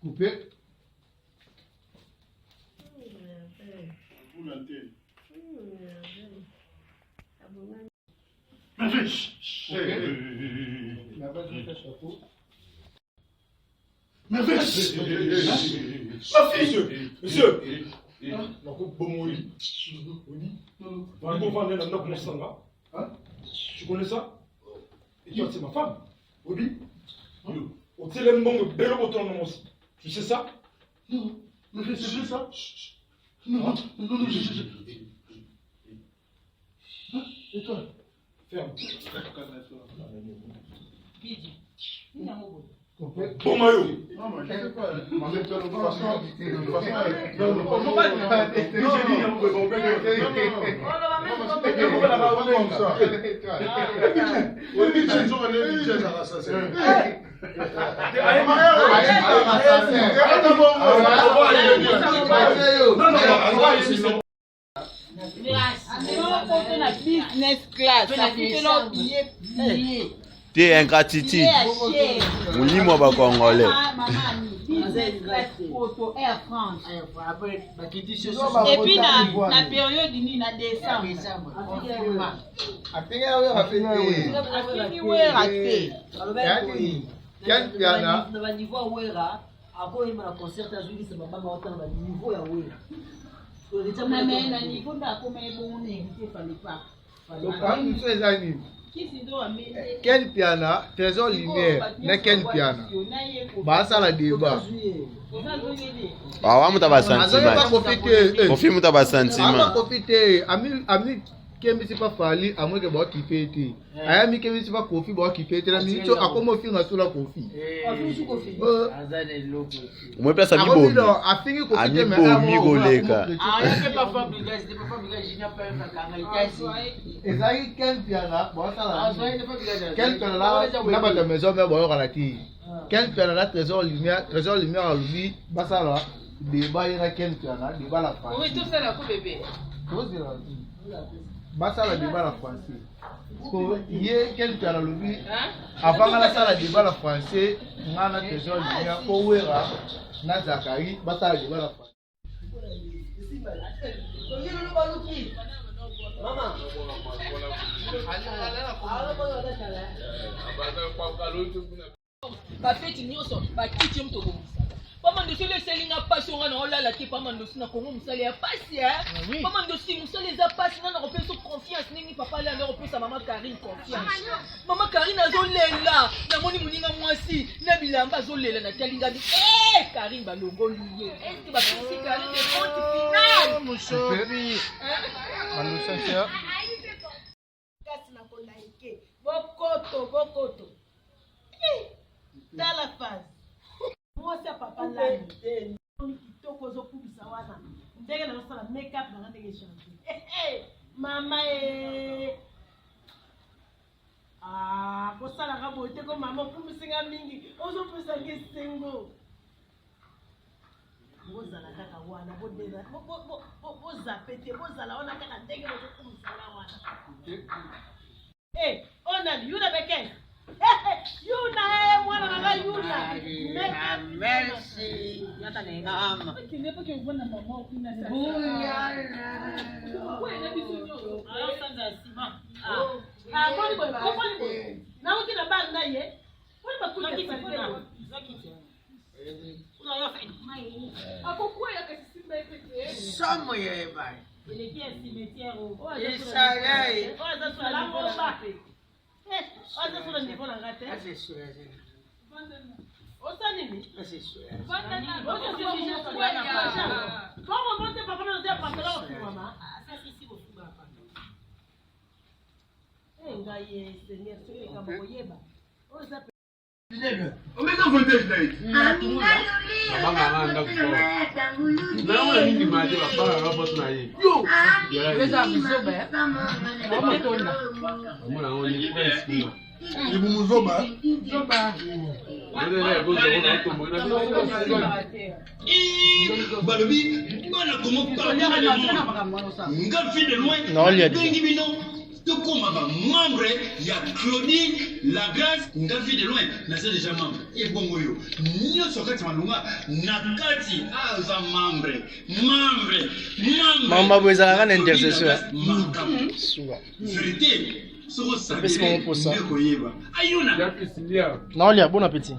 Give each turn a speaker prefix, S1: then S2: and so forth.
S1: Coupé.
S2: Monsieur. Tu connais ça? Et toi, c'est ma femme. Obi. Au téléphone, bel autonomie aussi. Tu sais ça?
S1: Non, mais je sais ça. Non, je. Et toi?
S2: Ferme.
S1: Bon maillot. Non, mais t'inquiète pas.
S3: Business class.
S4: T'es ingratitude. Moulimo ba congolais.
S3: Et puis la période ni na décembre.
S1: Quel piano, trésor lumière, n'est quel piano? Bah ça la débat.
S4: Ah wa muta ba sentiment. Confirme muta ba sentiment.
S1: Profiter, ami kemi si pas fali, à moins que bon qui fait été. Ami kemi si pas kofi bon qui fait été. La minute à comment faire na sous la kofi.
S4: Moi place ami bo. Ami bo mi goleka.
S1: Ezali quel piano, bon ça la. Quel piano là, na ba ta maison mais bon relati. Quel piano là trésor lumière à lui, bah ça là. Débat il y a quel piano, débat la France.
S3: Oui, tout ça là pour bébé.
S1: Basa la débat la français. So yé quel piano lui avant la sala débat la français, ngana trésor lumière ko wera na Zakari basa la débat la français. Maman.
S5: Ba feti nyoso ba kiti mto bo. Pama ndo sele selinga pasi ngana olala ke pama ndo sina kongo musale ya pasi pama ndo si musale za pasi na repesa confiance nini papa la na repesa mama Karine confiance. Mama Karine azolela na moni muninga mwasi na bilamba azolela na talinga bi Karine balongo liye. Est-ce que ba feti Karine de compte final
S1: Mushobi. Malusha.
S3: Kasi na konda ike. Bokoto. Dans la phase. Moi c'est papa là. Kitoko zo kubisa wana. Ndenge na sala make up na ndenge chanter. Mama ko sala ka bote ko mama kumisinga mingi. Ozo pesa ngesengo. Bozala kaka wana bodela. Bozapete bozala wana kaka ndenge zo kubisa wana. Ona yuna beken. Yuna mwana yuna.
S6: Merci. Yata nenga ama.
S5: Tu n'es pas que vous na maman ou na ça. Ouais, na biso. Alors ça za sima. Boni boy. Na uki na bag na ye. Boni ba kuna kitu. Zakiti. Una yo fa. Mai. Akokwa ya kasi simba epete.
S6: Somo ye bai.
S3: Il est bien cimetière au.
S6: Isagai.
S3: Ça sur la niveau là. Ça sur le niveau là raté.
S6: C'est sûr.
S3: Osa nini?
S6: C'est sûr.
S3: Comment monter papa dans un pantalon pour maman? Ça c'est ici au papa. Ngai Seigneur, tu es comme boyeba. Osa
S2: Omega voltage light.
S7: Mama anda kwa. Na wala nini maji baba robot na hii. Yo. Leza msobe. Mama tona. Mama naona ni press.
S1: Ibumuzoba.
S8: Balobi, bana comment parler nga fi de loin.
S1: Non, il y a
S8: tout comme membre, il y a Claudine, la grâce, nga fi de loin. Mais c'est déjà membre. Et bon yo, nyo sokati malunga, nakati aza membre.
S1: Mama bweza ngana intercession.
S8: Vérité.
S1: Merci mon pour ça.
S8: Ayuna.
S1: Non, il y a bon appétit.